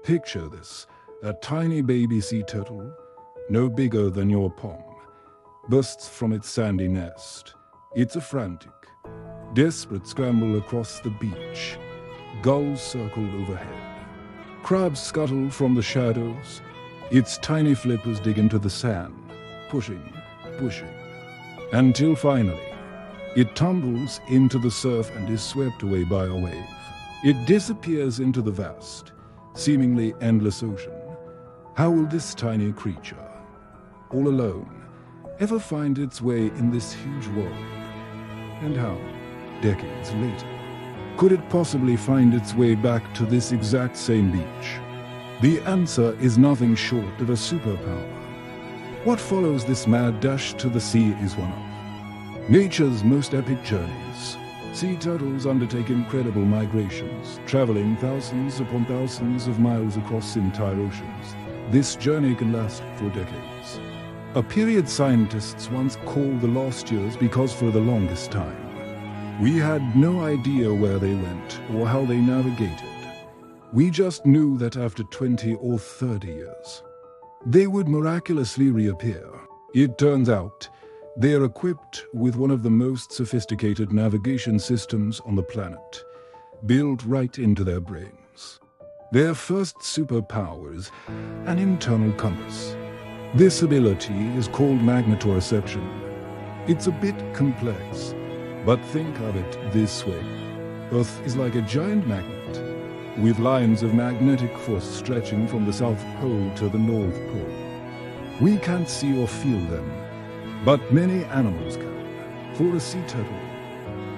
Picture this: a tiny baby sea turtle, no bigger than your palm, bursts from its sandy nest. It's a frantic, desperate scramble across the beach. Gulls circle overhead. Crabs scuttle from the shadows. Its tiny flippers dig into the sand, pushing, until finally, it tumbles into the surf and is swept away by a wave. It disappears into the vast, seemingly endless ocean. How will this tiny creature, all alone, ever find its way in this huge world? And how, decades later, could it possibly find its way back to this exact same beach? The answer is nothing short of a superpower. What follows this mad dash to the sea is one of nature's most epic journeys. Sea turtles undertake incredible migrations, traveling thousands upon thousands of miles across entire oceans. This journey can last for decades. A period scientists once called the lost years because for the longest time, we had no idea where they went or how they navigated. We just knew that after 20 or 30 years, they would miraculously reappear. It turns out, they are equipped with one of the most sophisticated navigation systems on the planet, built right into their brains. Their first superpower is an internal compass. This ability is called magnetoreception. It's a bit complex, but think of it this way. Earth is like a giant magnet, with lines of magnetic force stretching from the South Pole to the North Pole. We can't see or feel them, but many animals can. For a sea turtle,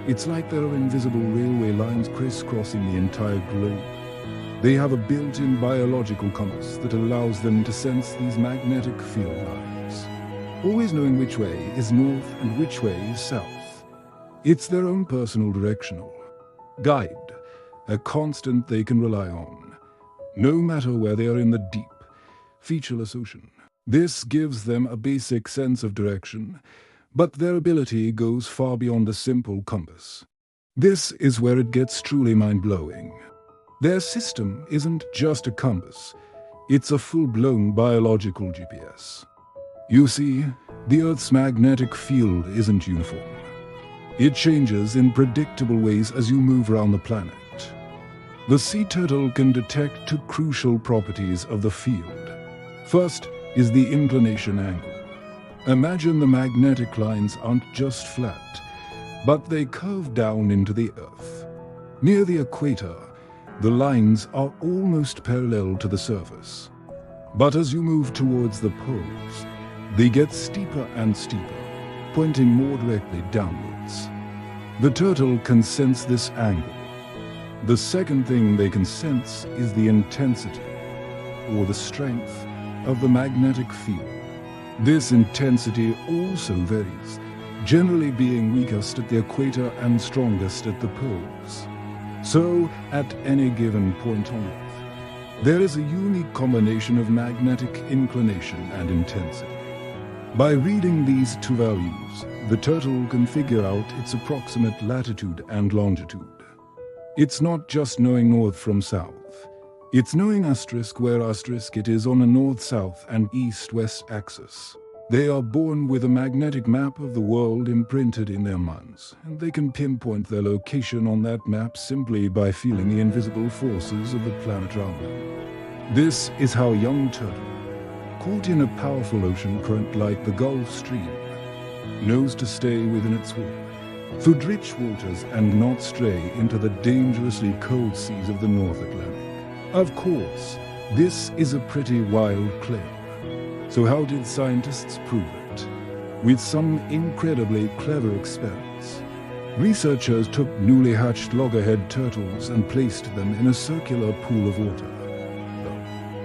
it's like there are invisible railway lines crisscrossing the entire globe. They have a built-in biological compass that allows them to sense these magnetic field lines, always knowing which way is north and which way is south. It's their own personal directional guide, a constant they can rely on, no matter where they are in the deep, featureless ocean. This gives them a basic sense of direction, but their ability goes far beyond a simple compass. This is where it gets truly mind-blowing. Their system isn't just a compass, it's a full-blown biological GPS. You see, the Earth's magnetic field isn't uniform. It changes in predictable ways as you move around the planet. The sea turtle can detect two crucial properties of the field. First is the inclination angle. Imagine the magnetic lines aren't just flat, but they curve down into the Earth. Near the equator, the lines are almost parallel to the surface. But as you move towards the poles, they get steeper and steeper, pointing more directly downwards. The turtle can sense this angle. The second thing they can sense is the intensity, or the strength, of the magnetic field. This intensity also varies, generally being weakest at the equator and strongest at the poles. So, at any given point on Earth, there is a unique combination of magnetic inclination and intensity. By reading these two values, the turtle can figure out its approximate latitude and longitude. It's not just knowing north from south. It's knowing asterisk where asterisk it is on a north-south and east-west axis. They are born with a magnetic map of the world imprinted in their minds, and they can pinpoint their location on that map simply by feeling the invisible forces of the planet around them. This is how a young turtle, caught in a powerful ocean current like the Gulf Stream, knows to stay within its swim, through rich waters and not stray into the dangerously cold seas of the North Atlantic. Of course, this is a pretty wild claim. So how did scientists prove it? With some incredibly clever experiments. Researchers took newly hatched loggerhead turtles and placed them in a circular pool of water.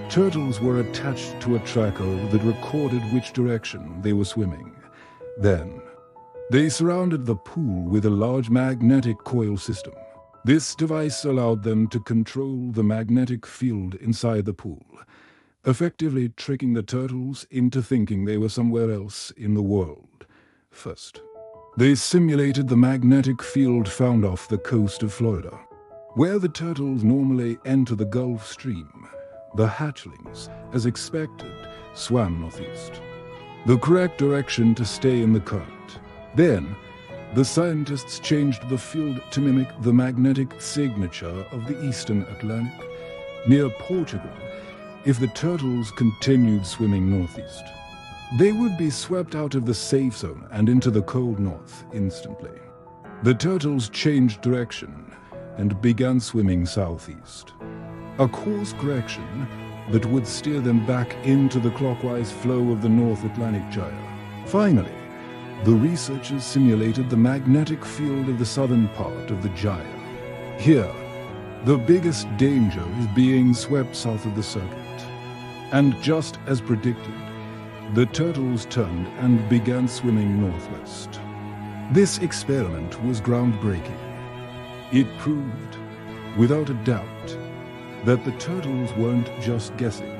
The turtles were attached to a tracker that recorded which direction they were swimming. Then, they surrounded the pool with a large magnetic coil system. This device allowed them to control the magnetic field inside the pool, effectively tricking the turtles into thinking they were somewhere else in the world. First, they simulated the magnetic field found off the coast of Florida, where the turtles normally enter the Gulf Stream. the hatchlings, as expected, swam northeast, the correct direction to stay in the current. Then, the scientists changed the field to mimic the magnetic signature of the eastern Atlantic, near Portugal. If the turtles continued swimming northeast, they would be swept out of the safe zone and into the cold north instantly. The turtles changed direction and began swimming southeast, a course correction that would steer them back into the clockwise flow of the North Atlantic Gyre. Finally, the researchers simulated the magnetic field of the southern part of the gyre. Here, the biggest danger is being swept south of the circuit. And just as predicted, the turtles turned and began swimming northwest. This experiment was groundbreaking. It proved, without a doubt, that the turtles weren't just guessing.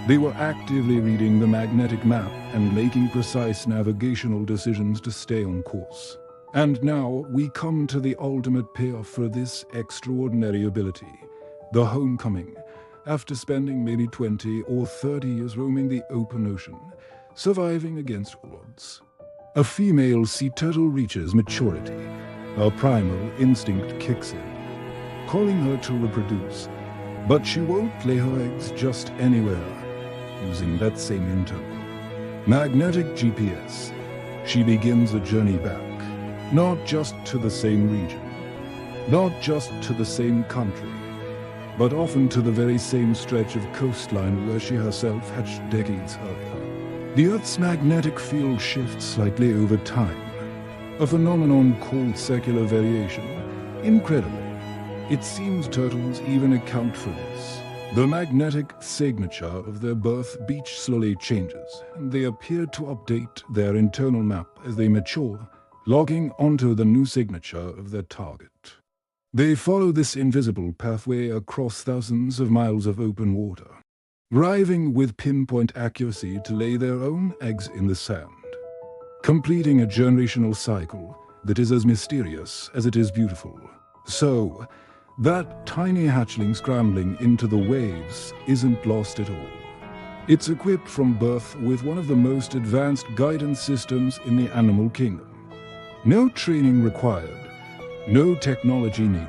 They were actively reading the magnetic map and making precise navigational decisions to stay on course. And now we come to the ultimate payoff for this extraordinary ability, the homecoming, after spending maybe 20 or 30 years roaming the open ocean, surviving against all odds. A female sea turtle reaches maturity. Her primal instinct kicks in, calling her to reproduce, but she won't lay her eggs just anywhere. Using that same internal magnetic GPS, she begins a journey back, not just to the same region, not just to the same country, but often to the very same stretch of coastline where she herself hatched decades earlier. The Earth's magnetic field shifts slightly over time, a phenomenon called secular variation. Incredibly, it seems turtles even account for this. The magnetic signature of their birth beach slowly changes, and they appear to update their internal map as they mature, logging onto the new signature of their target. They follow this invisible pathway across thousands of miles of open water, arriving with pinpoint accuracy to lay their own eggs in the sand, completing a generational cycle that is as mysterious as it is beautiful. So, that tiny hatchling scrambling into the waves isn't lost at all. It's equipped from birth with one of the most advanced guidance systems in the animal kingdom. No training required, no technology needed.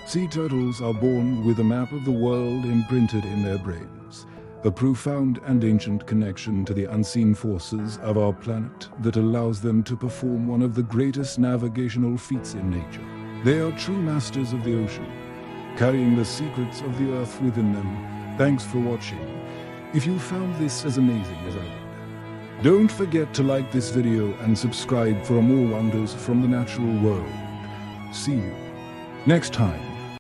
Sea turtles are born with a map of the world imprinted in their brains, a profound and ancient connection to the unseen forces of our planet that allows them to perform one of the greatest navigational feats in nature. They are true masters of the ocean, carrying the secrets of the earth within them. Thanks for watching. If you found this as amazing as I did, don't forget to like this video and subscribe for more wonders from the natural world. See you next time.